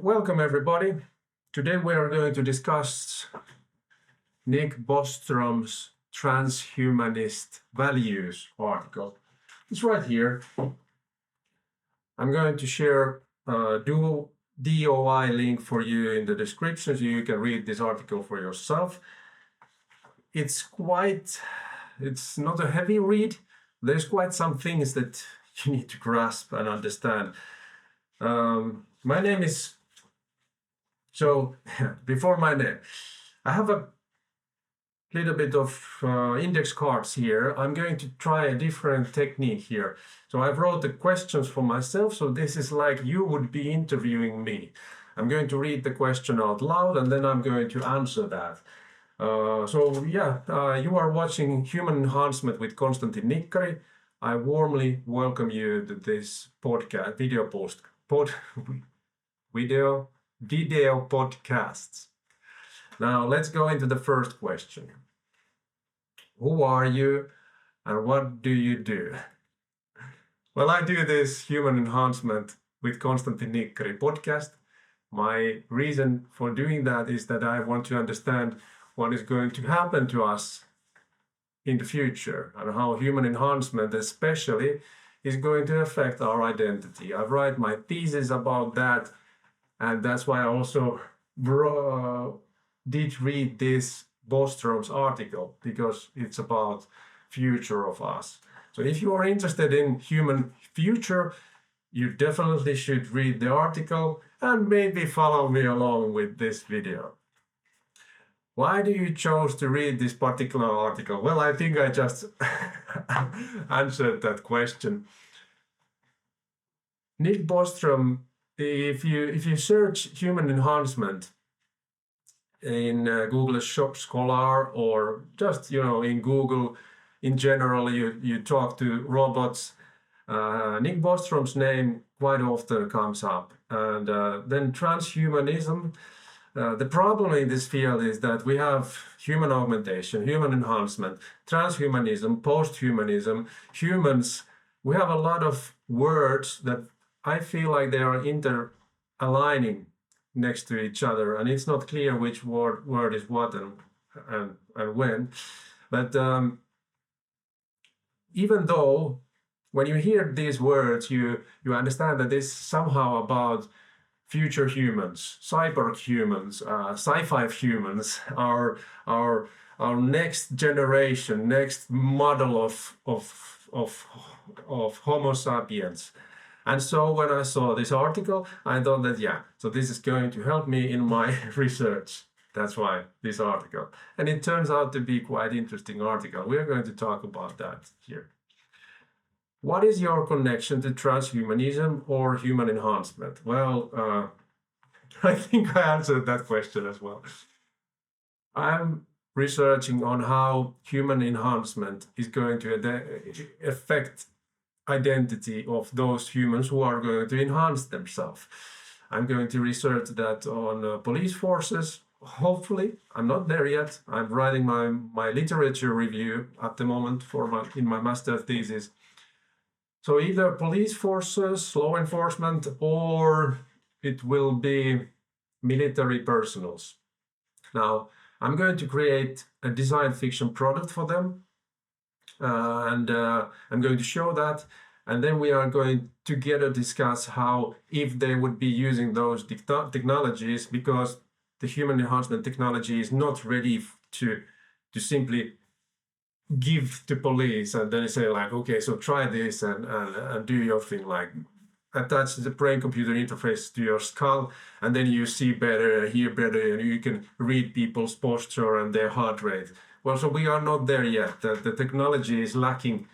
Welcome everybody. Today we are going to discuss Nick Bostrom's Transhumanist Values article. It's right here. I'm going to share a DOI link for you in the description so you can read this article for yourself. It's not a heavy read. There's quite some things that you need to grasp and understand. My name is before my name, I have a little bit of index cards here. I'm going to try a different technique here. So I wrote the questions for myself. So this is like you would be interviewing me. I'm going to read the question out loud and then I'm going to answer that. You are watching Human Enhancement with Konstantin Nikkari. I warmly welcome you to this podcast, video podcasts. Now let's go into the first question. Who are you and what do you do? Well, I do this Human Enhancement with Konstantin Nikkari podcast. My reason for doing that is that I want to understand what is going to happen to us in the future and how human enhancement especially is going to affect our identity. I write my thesis about that, and that's why I also did read this Bostrom's article, because it's about future of us. So if you are interested in human future, you definitely should read the article and maybe follow me along with this video. Why do you choose to read this particular article? Well, I think I just answered that question. Nick Bostrom, if you search human enhancement in Google Shop Scholar or just in Google in general, you talk to robots, Nick Bostrom's name quite often comes up. And then transhumanism. The problem in this field is that we have human augmentation, human enhancement, transhumanism, posthumanism, humans. We have a lot of words that I feel like they are inter-aligning next to each other, and it's not clear which word is what and when. But even though when you hear these words, you understand that it's somehow about future humans, cyborg humans, sci-fi humans, our next generation, next model of Homo sapiens. And so when I saw this article, I thought that, so this is going to help me in my research. That's why this article. And it turns out to be quite interesting article. We're going to talk about that here. What is your connection to transhumanism or human enhancement? Well, I think I answered that question as well. I'm researching on how human enhancement is going to affect identity of those humans who are going to enhance themselves. I'm going to research that on police forces. Hopefully, I'm not there yet. I'm writing my literature review at the moment in my master thesis. So either police forces, law enforcement, or it will be military personnels. Now, I'm going to create a design fiction product for them. And I'm going to show that, and then we are going together discuss how, if they would be using those technologies, because the human enhancement technology is not ready to simply give to police and then say like, okay, so try this and do your thing, like attach the brain-computer interface to your skull, and then you see better, hear better, and you can read people's posture and their heart rate. Well, so we are not there yet. The technology is lacking,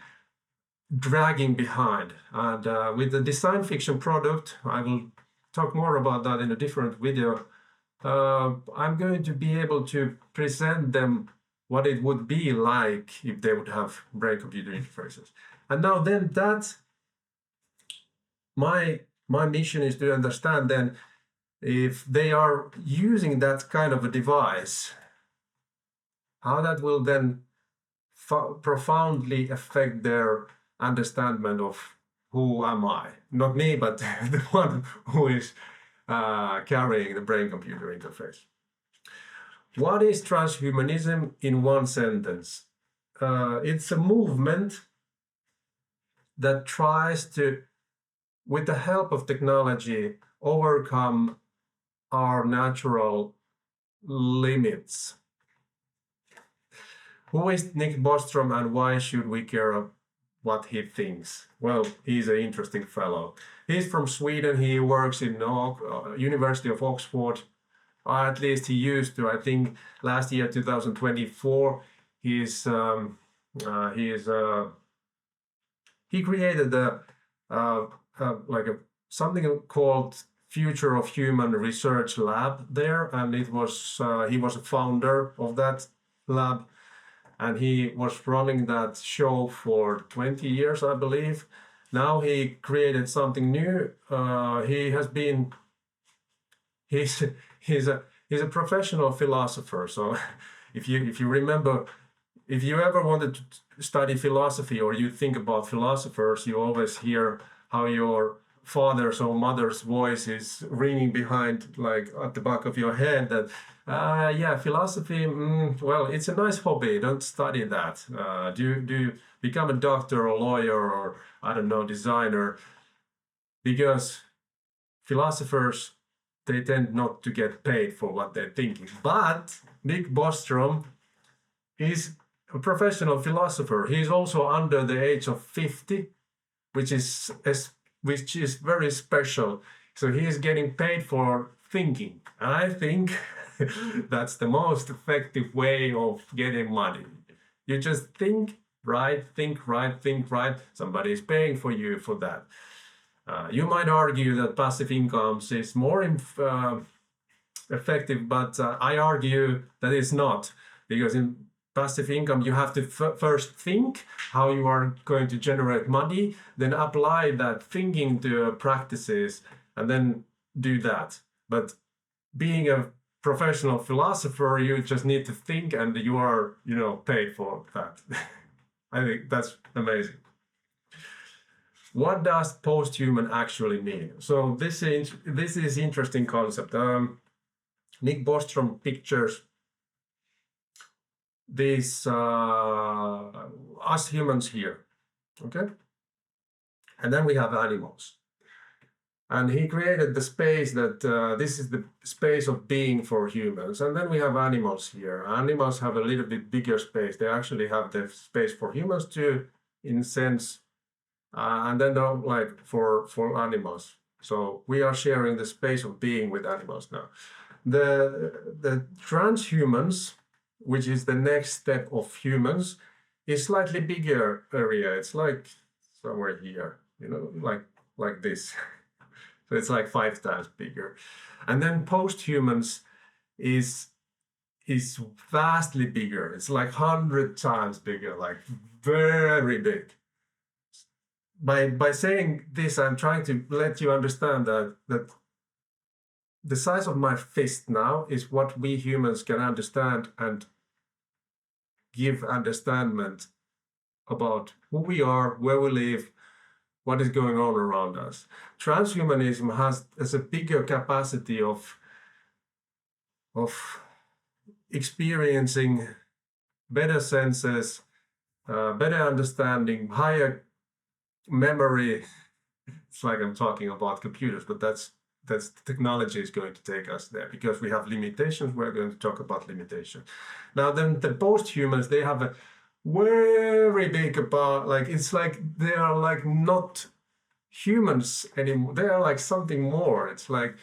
dragging behind. And with the design fiction product, I will talk more about that in a different video. I'm going to be able to present them what it would be like if they would have brain-computer interfaces. And now then that, my mission is to understand then if they are using that kind of a device, how that will then profoundly affect their understanding of who am I? Not me, but the one who is carrying the brain-computer interface. What is transhumanism in one sentence? It's a movement that tries to, with the help of technology, overcome our natural limits. Who is Nick Bostrom and why should we care what he thinks? Well, he's an interesting fellow. He's from Sweden. He works in University of Oxford. Or at least he used to. I think last year, 2024, he created something called Future of Human Research Lab there, and he was a founder of that lab, and he was running that show for 20 years, I believe. Now he created something new. He's a professional philosopher. So if you remember, if you ever wanted to study philosophy or you think about philosophers, you always hear how your father's or mother's voice is ringing behind, like at the back of your head, that yeah, philosophy, well, it's a nice hobby, don't study that. Do become a doctor or lawyer or, I don't know, designer, because philosophers, they tend not to get paid for what they're thinking. But Nick Bostrom is a professional philosopher. He's also under the age of 50, which is very special. So he is getting paid for thinking. And I think that's the most effective way of getting money. You just think right, think right, think right. Somebody is paying for you for that. You might argue that passive incomes is more effective, but I argue that it's not, because in passive income you have to first think how you are going to generate money, then apply that thinking to practices, and then do that. But being a professional philosopher, you just need to think, and you are, paid for that. I think that's amazing. What does post-human actually mean? So this is interesting concept. Nick Bostrom pictures these us humans here, okay? And then we have animals. And he created the space that this is the space of being for humans. And then we have animals here. Animals have a little bit bigger space. They actually have the space for humans too, in sense. And then like for animals. So we are sharing the space of being with animals now. The transhumans, which is the next step of humans, is slightly bigger area. It's like somewhere here, like this. So it's like 5 times bigger. And then post-humans is vastly bigger. It's like 100 times bigger, like very big. By saying this, I'm trying to let you understand that the size of my fist now is what we humans can understand and give understandment about who we are, where we live, what is going on around us. Transhumanism has a bigger capacity of experiencing better senses, better understanding, higher memory. It's like I'm talking about computers, but that's technology is going to take us there, because we have limitations. We're going to talk about limitations. Now then, the post-humans, they have a very big about, like, it's like they are like not humans anymore. They are like something more. It's like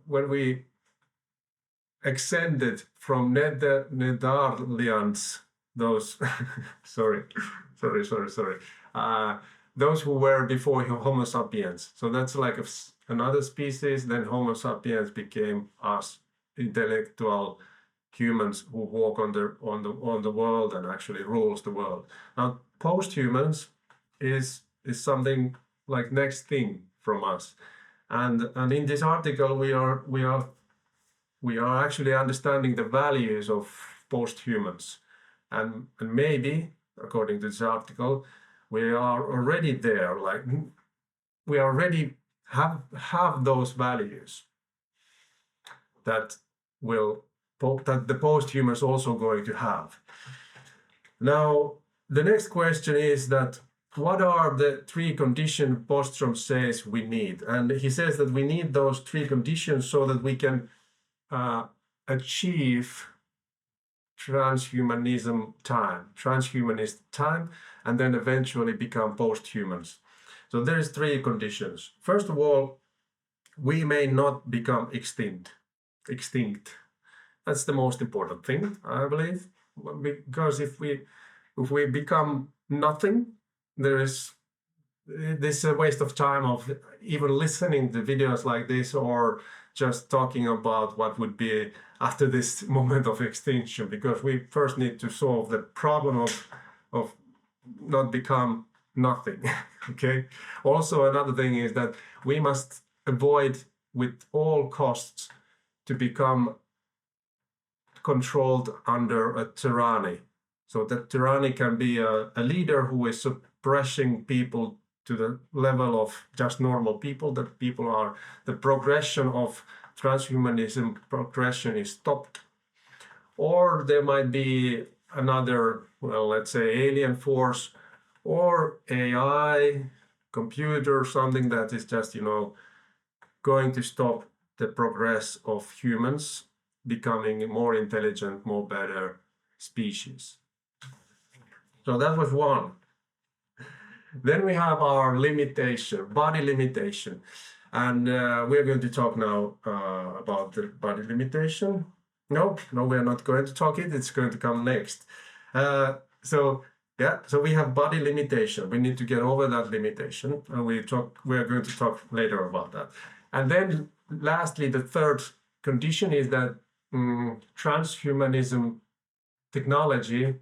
when we ascended from Netherlands, those sorry, those who were before Homo sapiens. So that's like another species. Then Homo sapiens became us, intellectual humans who walk on the world and actually rules the world. Now, post-humans is something like next thing from us, and in this article we are actually understanding the values of post-humans, and maybe according to this article we are already there, like we already have those values. that the post-humans also going to have. Now, the next question is that what are the 3 conditions Bostrom says we need? And he says that we need those 3 conditions so that we can achieve transhumanist time, and then eventually become post-humans. So there's 3 conditions. First of all, we may not become extinct. That's the most important thing, I believe, because if we become nothing, this is a waste of time of even listening to videos like this or just talking about what would be after this moment of extinction, because we first need to solve the problem of not become nothing. Okay. Also, another thing is that we must avoid with all costs to become controlled under a tyranny. So that tyranny can be a leader who is suppressing people to the level of just normal people, that people are, the progression of transhumanism progression is stopped. Or there might be another, well, let's say alien force or AI, computer, something that is just, going to stop the progress of humans becoming more intelligent, more better species. So that was one. Then we have our limitation, body limitation. And we're going to talk now about the body limitation. No, we're not going to talk it. It's going to come next. So we have body limitation. We need to get over that limitation. And we're going to talk later about that. And then lastly, the third condition is that transhumanism technology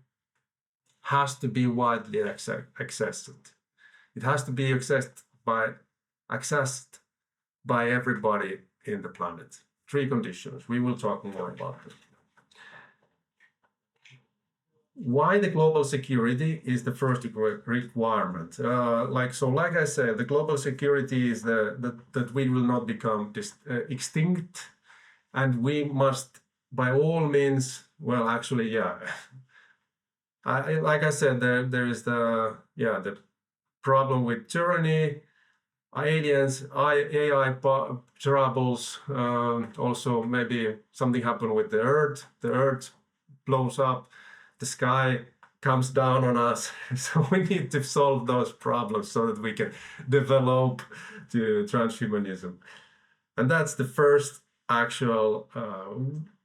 has to be widely accessed. It has to be accessed by everybody in the planet. 3 conditions. We will talk more about them. Why the global security is the first requirement. Like I said, the global security is that we will not become extinct, and we must, by all means, well, actually, yeah. Like I said, there is the problem with tyranny, aliens, AI troubles. Also, maybe something happened with the Earth. The Earth blows up. The sky comes down on us. So we need to solve those problems so that we can develop to transhumanism. And that's the first actual.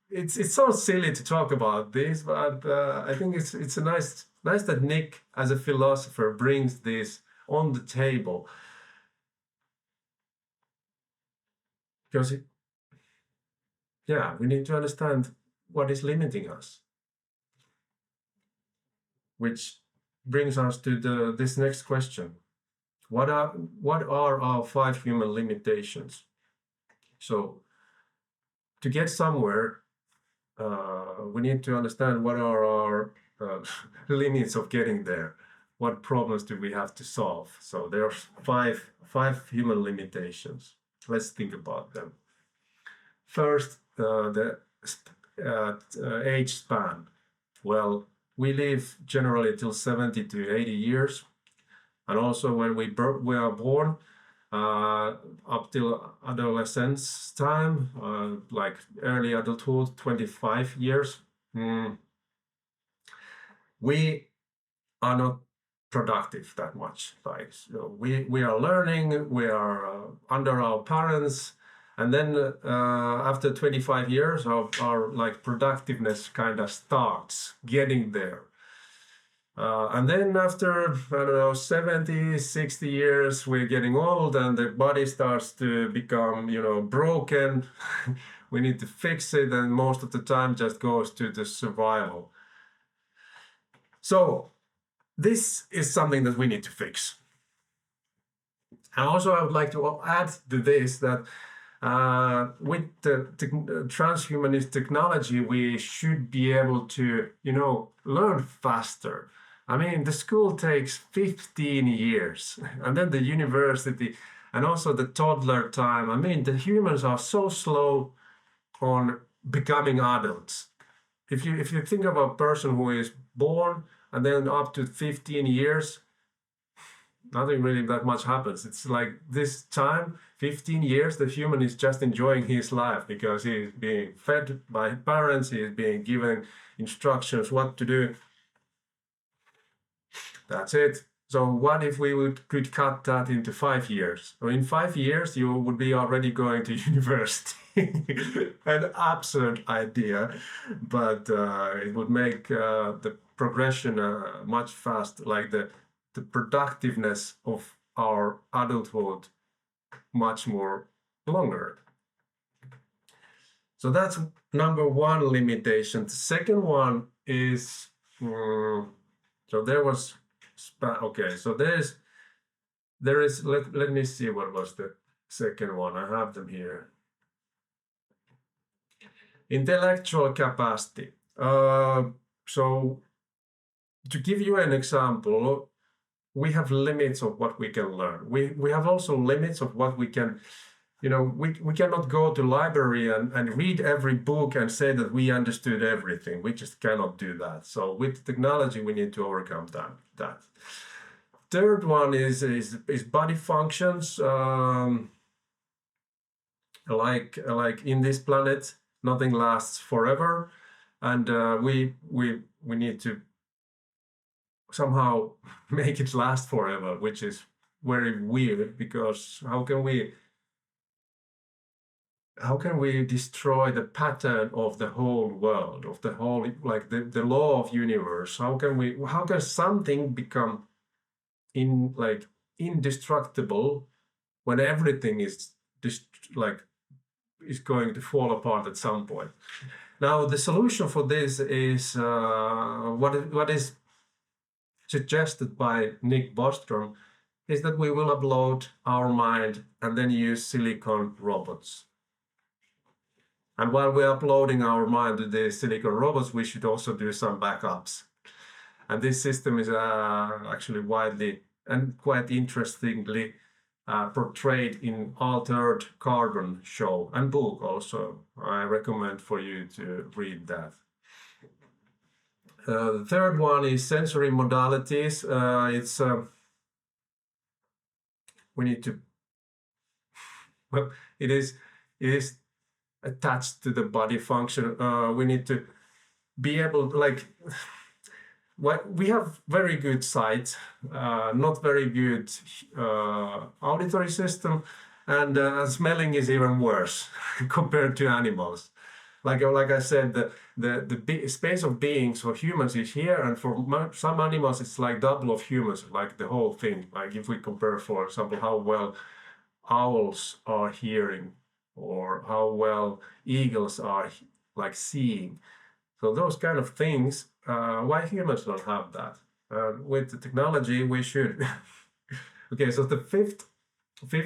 It sounds silly to talk about this, but I think it's a nice that Nick, as a philosopher, brings this on the table, because we need to understand what is limiting us, which brings us to this next question: what are our 5 human limitations? So to get somewhere, we need to understand what are our limits of getting there. What problems do we have to solve? So there are five human limitations. Let's think about them. First, the age span. Well, we live generally till 70 to 80 years. And also when we are born, up till adolescence time, like early adulthood, 25 years, we are not productive that much. Like, so we are learning, we are under our parents, and then after 25 years, our like productiveness kind of starts getting there. And then after, I don't know, 70, 60 years, we're getting old and the body starts to become, broken. We need to fix it, and most of the time just goes to the survival. So this is something that we need to fix. And also I would like to add to this that with the transhumanist technology, we should be able to, learn faster. I mean, the school takes 15 years, and then the university, and also the toddler time. I mean, the humans are so slow on becoming adults. If you think of a person who is born and then up to 15 years, nothing really that much happens. It's like this time, 15 years, the human is just enjoying his life because he is being fed by parents, he is being given instructions what to do. That's it. So what if we could cut that into 5 years? So in 5 years, you would be already going to university. An absurd idea, but it would make the progression much faster, like the productiveness of our adulthood much more longer. So that's number one limitation. The second one is, so there was, okay, so there is, let me see what was the second one. I have them here. Intellectual capacity. So to give you an example, we have limits of what we can learn. We have also limits of what we can, we cannot go to library and read every book and say that we understood everything. We just cannot do that. So with technology, we need to overcome that. Third one is body functions. Like in this planet, nothing lasts forever, and we need to somehow make it last forever, which is very weird, because how can we destroy the pattern of the whole world, of the whole, like the law of universe? How can something become indestructible when everything is going to fall apart at some point? Now, the solution for this is what is suggested by Nick Bostrom, is that we will upload our mind and then use silicon robots. And while we're uploading our mind to the silicon robots, we should also do some backups. And this system is actually widely and quite interestingly portrayed in Altered Carbon show and book also. I recommend for you to read that. The third one is sensory modalities. We need to, well, it is attached to the body function. We need to be able to, we have very good sight, not very good auditory system, and smelling is even worse compared to animals. Like I said, the space of beings for humans is here, and for some animals it's like double of humans, like the whole thing. Like if we compare, for example, how well owls are hearing, or how well eagles are seeing. So those kind of things, why humans don't have that? With the technology, we should. Okay, so the fifth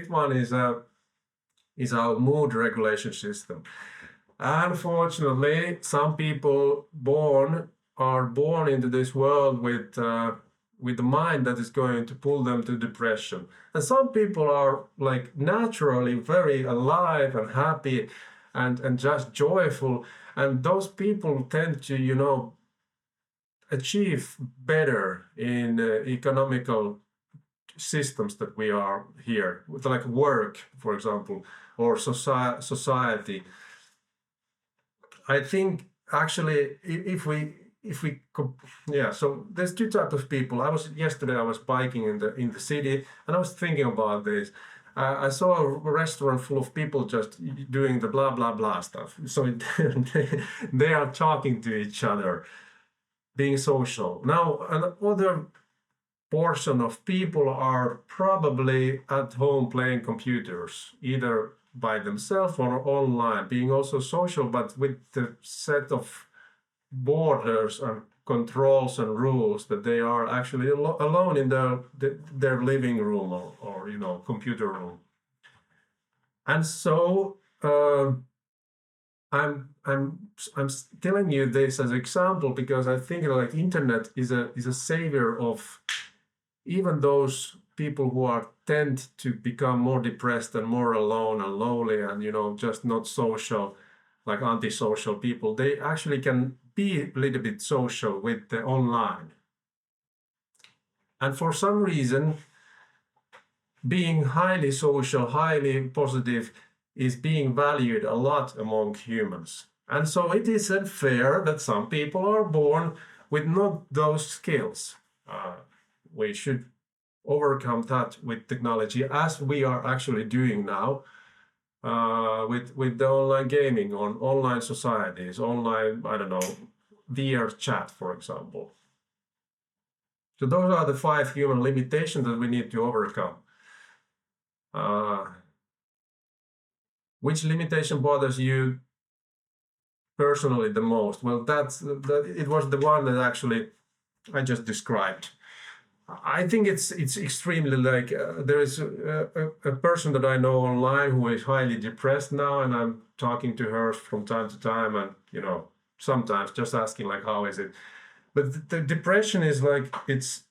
one is our mood regulation system. Unfortunately, some people are born into this world with a mind that is going to pull them to depression. And some people are naturally very alive and happy and just joyful. And those people tend to, achieve better in economical systems that we are here, with work, for example, or society. I think actually, so there's two types of people. Yesterday I was biking in the city, and I was thinking about this. I saw a restaurant full of people just doing the blah blah blah stuff. So they are talking to each other, being social. Now another portion of people are probably at home playing computers, either by themselves or online, being also social, but with the set of borders and controls and rules that they are actually alone in their living room or computer room. And so I'm telling you this as an example because I think internet is a savior of even those people who tend to become more depressed and more alone and lonely and just not social. like antisocial people, they actually can be a little bit social with the online. And for some reason, being highly social, highly positive is being valued a lot among humans. And so it isn't fair that some people are born with not those skills. We should overcome that with technology, as we are actually doing now with the online gaming, on online societies, online, I don't know, VR chat, for example. So those are the 5 human limitations that we need to overcome. Which limitation bothers you personally the most? Well, it was the one that actually I just described. I think it's extremely like there is a person that I know online who is highly depressed now, and I'm talking to her from time to time, and sometimes just asking like, how is it? But the depression is like it's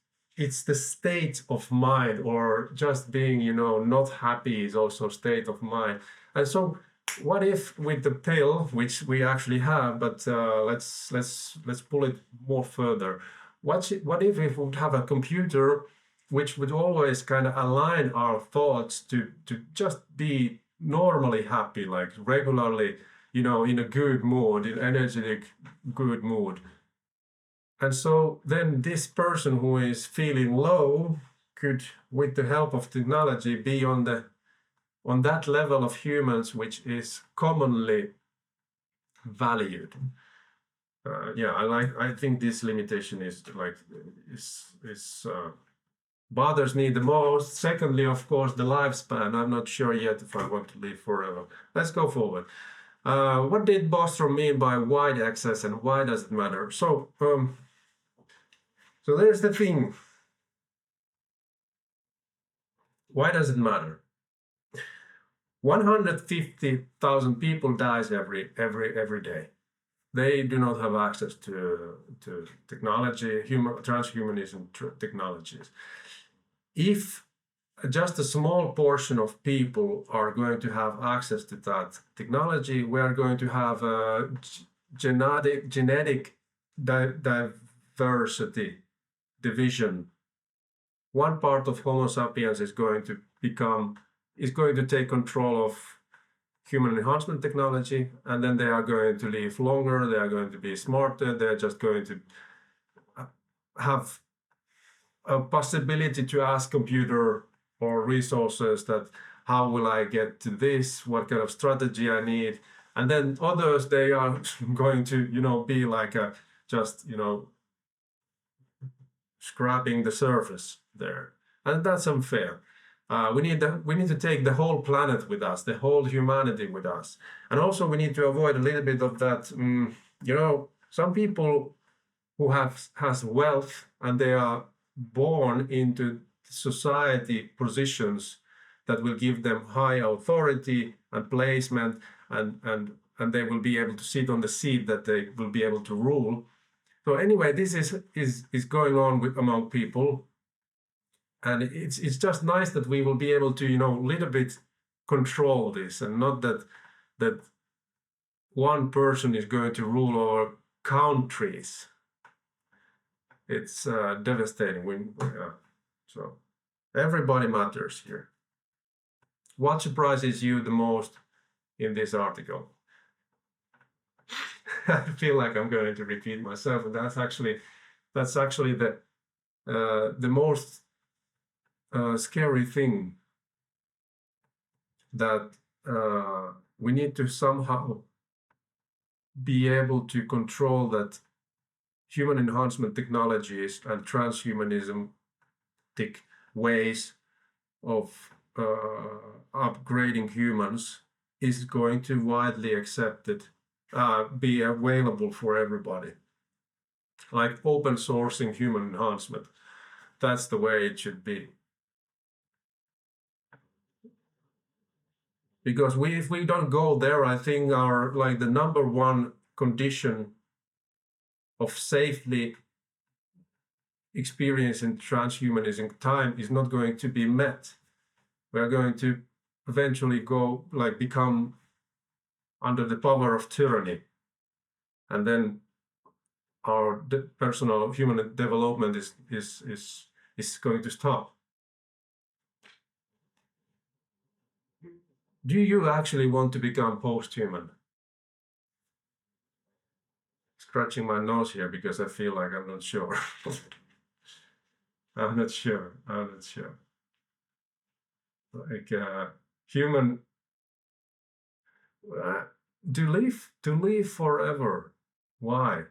the state of mind, or just being not happy is also a state of mind. And so what if with the pill, which we actually have, but let's pull it more further. What if we would have a computer which would always kind of align our thoughts to just be normally happy, like regularly, in a good mood, in energetic, good mood. And so then this person who is feeling low could, with the help of technology, be on that level of humans which is commonly valued. I think this limitation is bothers me the most. Secondly, of course, the lifespan. I'm not sure yet if I want to live forever. Let's go forward. What did Bostrom mean by wide access, and why does it matter? So there's the thing. Why does it matter? 150,000 people dies every day. They do not have access to technology, transhumanism technologies. If just a small portion of people are going to have access to that technology, we are going to have a genetic diversity division. One part of Homo sapiens is going to take control of human enhancement technology, and then they are going to live longer, they are going to be smarter, they're just going to have a possibility to ask computer or resources that how will I get to this, what kind of strategy I need. And then others, they are going to be like just scrapping the surface there, and that's unfair. We need to take the whole planet with us, the whole humanity with us, and also we need to avoid a little bit of that. Some people who has wealth and they are born into society positions that will give them high authority and placement, and they will be able to sit on the seat that they will be able to rule. So anyway, this is going on among people, and it's just nice that we will be able to little bit control this, and not that one person is going to rule over countries. It's devastating. So everybody matters here. What surprises you the most in this article? I feel like I'm going to repeat myself, and that's actually the most scary thing, that we need to somehow be able to control that human enhancement technologies and transhumanism ways of upgrading humans is going to widely accepted, be available for everybody. Like open sourcing human enhancement. That's the way it should be. Because if we don't go there, I think the number one condition of safely experiencing transhumanism time is not going to be met. We are going to eventually become under the power of tyranny, and then our personal human development is going to stop. Do you actually want to become post-human? Scratching my nose here because I feel like I'm not sure. I'm not sure. Like human to live forever. Why?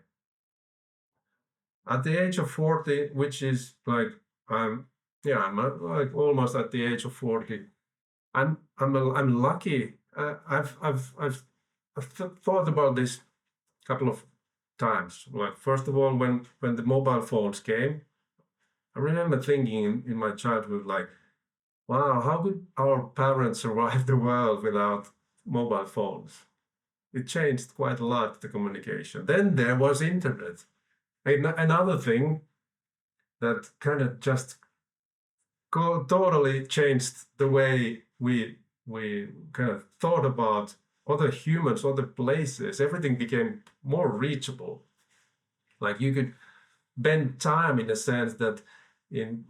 At the age of 40, which is like I'm like almost at the age of 40. I'm lucky. I've thought about this a couple of times. Like first of all, when the mobile phones came, I remember thinking in my childhood, like, wow, how could our parents survive the world without mobile phones? It changed quite a lot, the communication. Then there was internet. Another thing that kind of just totally changed the way we kind of thought about other humans, other places. Everything became more reachable. Like you could bend time in a sense that in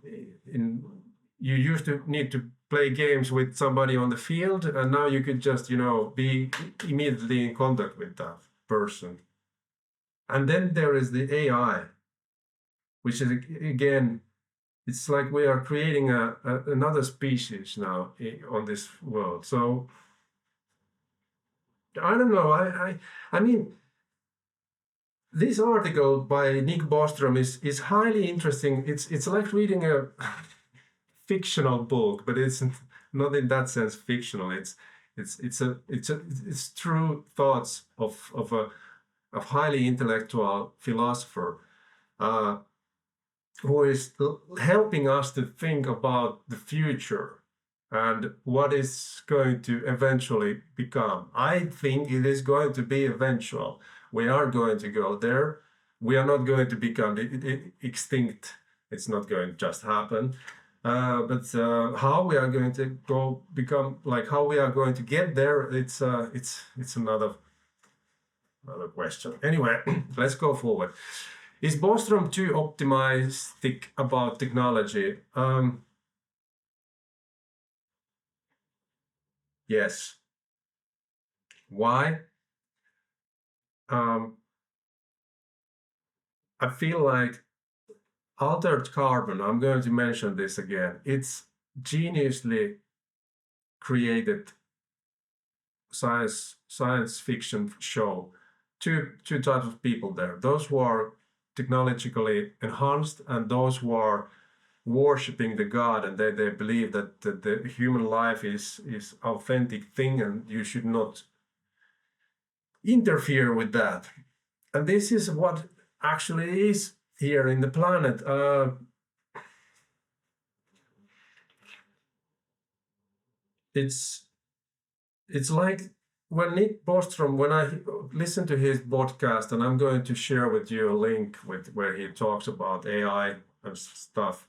you used to need to play games with somebody on the field, and now you could just be immediately in contact with that person. And then there is the AI, which is again, it's like we are creating another species now on this world. So I don't know. I mean, this article by Nick Bostrom is highly interesting. It's like reading a fictional book, but it's not in that sense fictional. It's true thoughts of a highly intellectual philosopher who is helping us to think about the future and what is going to eventually become. I think it is going to be eventual. We are going to go there. We are not going to become extinct. It's not going to just happen. But how we are going to become, like how we are going to get there, it's another question. Anyway, let's go forward. Is Bostrom too optimistic about technology? Yes. Why? I feel like altered carbon, I'm going to mention this again, it's geniusly created science fiction show. Two types of people there. Those who are technologically enhanced and those who are worshipping the god, and they believe that the human life is authentic thing and you should not interfere with that. And this is what actually is here in the planet. It's like when Nick Bostrom, when I listen to his podcast, and I'm going to share with you a link with where he talks about AI and stuff,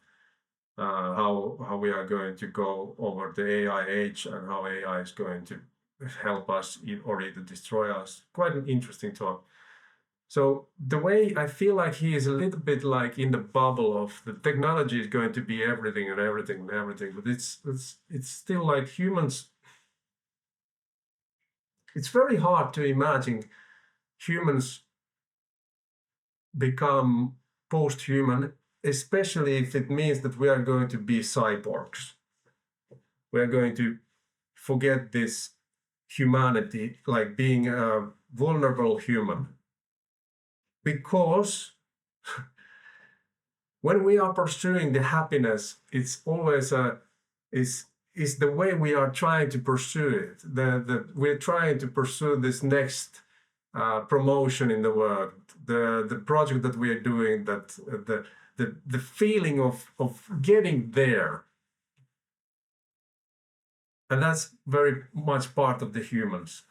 how we are going to go over the AI age and how AI is going to help us or either destroy us. Quite an interesting talk. So the way I feel like he is a little bit like in the bubble of the technology is going to be everything and everything and everything, but it's still like humans. It's very hard to imagine humans become post-human, especially if it means that we are going to be cyborgs. We are going to forget this humanity, like being a vulnerable human. Because when we are pursuing the happiness, it's always is the way we are trying to pursue it. We're trying to pursue this next promotion in the world, the project that we are doing, that the feeling of getting there. And that's very much part of the humans.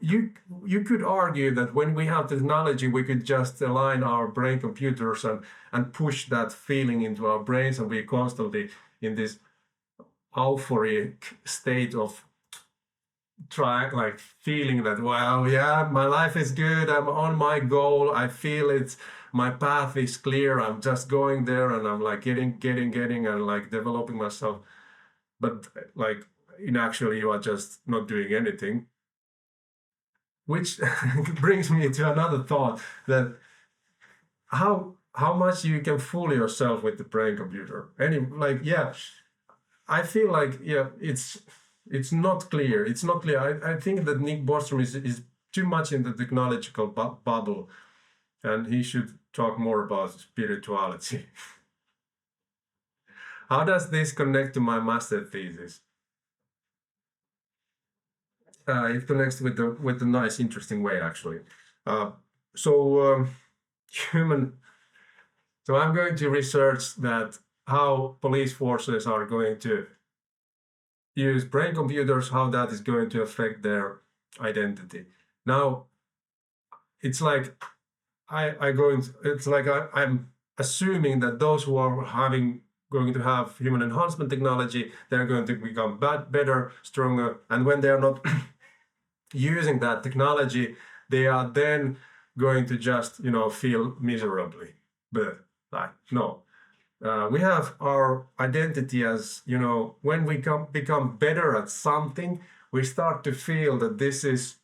You could argue that when we have technology, we could just align our brain computers and push that feeling into our brains, and we're constantly in this euphoric state of feeling that, well, yeah, my life is good, I'm on my goal, I feel it, my path is clear, I'm just going there, and I'm like getting and like developing myself. But like in actually you are just not doing anything, which brings me to another thought, that how much you can fool yourself with the brain computer. Yeah, I feel like, yeah, it's not clear. It's not clear. I think that Nick Bostrom is too much in the technological bubble, and he should talk more about spirituality. How does this connect to my master thesis? It connects with the nice, interesting way, actually. Uh, so human. So I'm going to research that how police forces are going to use brain computers, how that is going to affect their identity. Now, it's like I'm assuming that those who are going to have human enhancement technology, they're going to become better, stronger, and when they're not using that technology, they are then going to just feel miserably. But like, no. We have our identity as, when we become better at something, we start to feel that this is,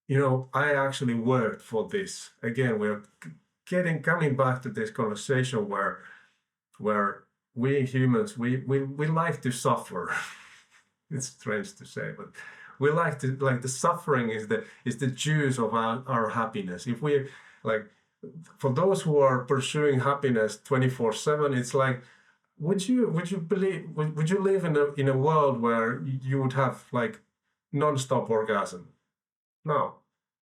I actually worked for this. Again, we're coming back to this conversation where we humans, we like to suffer. It's strange to say, but we like the suffering is the juice of our happiness. If we like, for those who are pursuing happiness 24/7, it's like, would you live in a world where you would have like non-stop orgasm? No,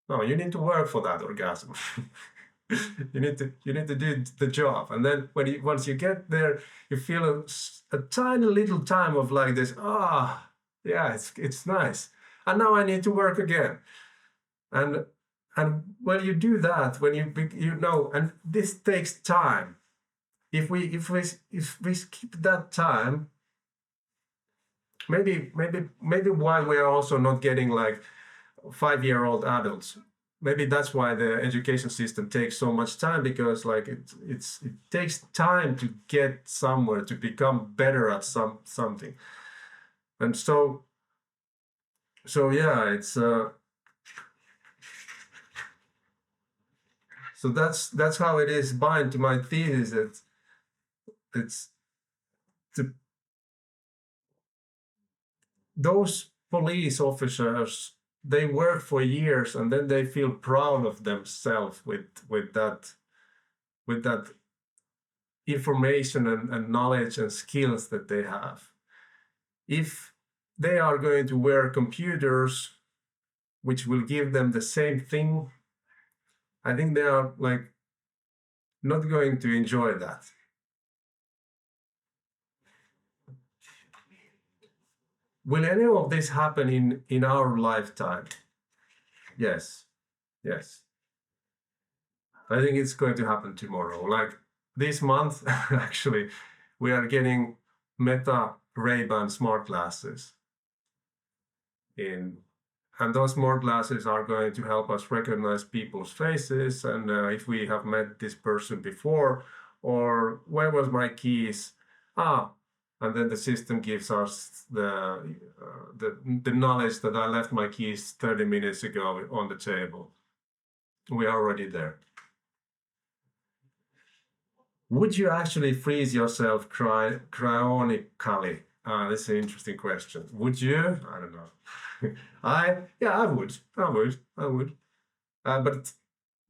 no, you need to work for that orgasm. You need to do the job, and then once you get there, you feel a tiny little time of like this. Yeah, it's nice, and now I need to work again. And when you do that, when and this takes time. If we skip that time, maybe why we are also not getting like 5-year-old adults. Maybe that's why the education system takes so much time, because like it takes time to get somewhere, to become better at something. And so yeah, it's so that's how it is bind to my thesis. It's the, those police officers, they work for years and then they feel proud of themselves with that information and knowledge and skills that they have. If they are going to wear computers which will give them the same thing, I think they are like not going to enjoy that. Will any of this happen in our lifetime? Yes. Yes. I think it's going to happen tomorrow. Like this month, actually, we are getting Meta Ray-Ban smart glasses in, and those smart glasses are going to help us recognize people's faces, and if we have met this person before, or where was my keys? And then the system gives us the knowledge that I left my keys 30 minutes ago on the table. We are already there. Would you actually freeze yourself cryonically? That's an interesting question. Would you? I don't know. I would.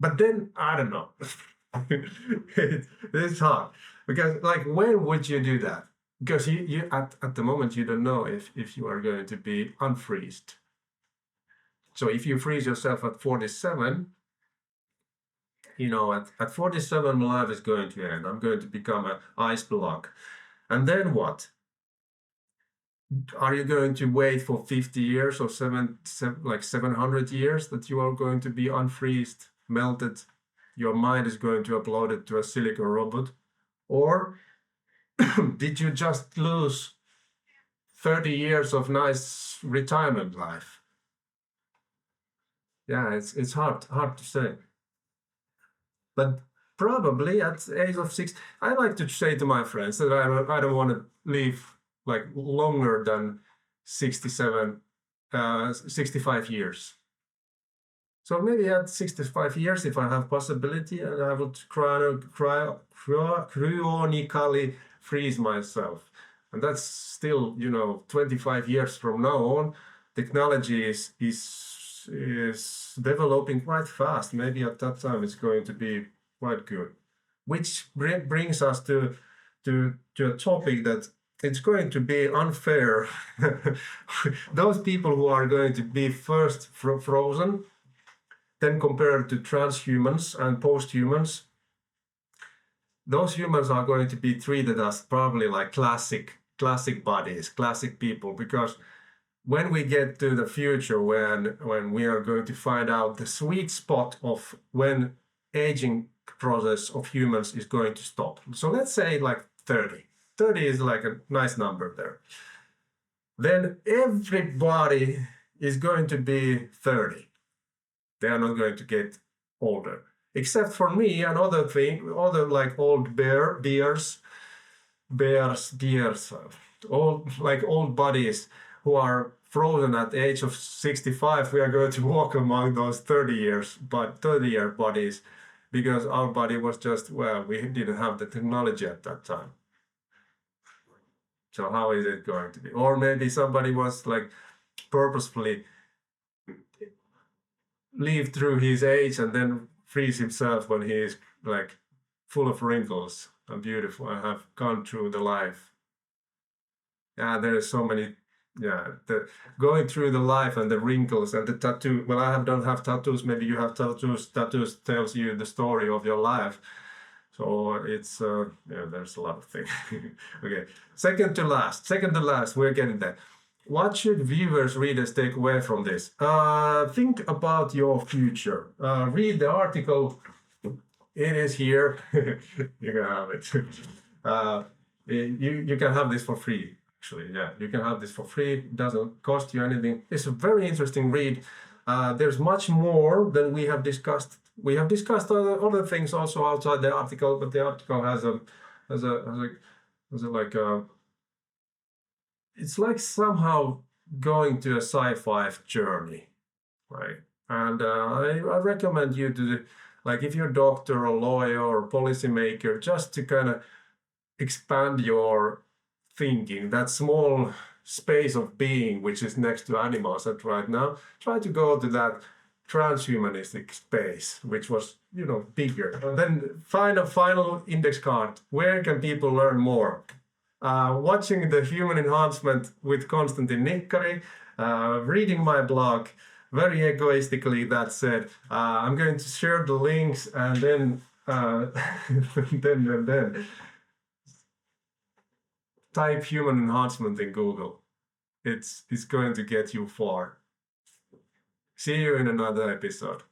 But then I don't know. It's hard, because like, when would you do that? Because you at the moment you don't know if you are going to be unfreezed. So if you freeze yourself at 47, at 47 my life is going to end. I'm going to become an ice block. And then what? Are you going to wait for 50 years or 700 years that you are going to be unfreezed, melted? Your mind is going to upload it to a silicon robot? Or did you just lose 30 years of nice retirement life? Yeah, it's hard to say. But probably at the age of 6, I like to say to my friends that I don't want to live like longer than 67, 65 years. So maybe at 65 years, if I have possibility, I would cryonically freeze myself. And that's still, 25 years from now on. Technology is developing quite fast. Maybe at that time it's going to be quite good. Which brings us to a topic that it's going to be unfair. Those people who are going to be first frozen, then compared to transhumans and posthumans, those humans are going to be treated as probably like classic bodies, classic people, because when we get to the future, when we are going to find out the sweet spot of when aging process of humans is going to stop. So let's say like 30. 30 is like a nice number there. Then everybody is going to be 30. They are not going to get older, except for me and other like old bears, old bodies who are frozen at the age of 65. We are going to walk among those 30-year bodies, because our body was just, well, we didn't have the technology at that time. So how is it going to be? Or maybe somebody was like purposefully live through his age and then freeze himself when he is like full of wrinkles and beautiful and have gone through the life. Yeah, there is so many. Yeah, going through the life and the wrinkles and the tattoo. Well, don't have tattoos. Maybe you have tattoos. Tattoos tells you the story of your life. So it's there's a lot of things. Okay, second to last. We're getting there. What should viewers, readers take away from this? Think about your future. Read the article. It is here. You can have it. You can have this for free. Actually, yeah, you can have this for free. It doesn't cost you anything. It's a very interesting read. There's much more than we have discussed. We have discussed other things also outside the article, but the article has a it's like somehow going to a sci-fi journey, right? And I recommend you to, like, if you're a doctor or lawyer or policymaker, just to kind of expand your thinking, that small space of being which is next to animals at right now, try to go to that transhumanistic space, which was, bigger. And then find a final index card. Where can people learn more? Watching the Human Enhancement with Konstantin Nikkari, reading my blog, very egoistically, that said. I'm going to share the links and then then type human enhancement in Google. It's going to get you far. See you in another episode.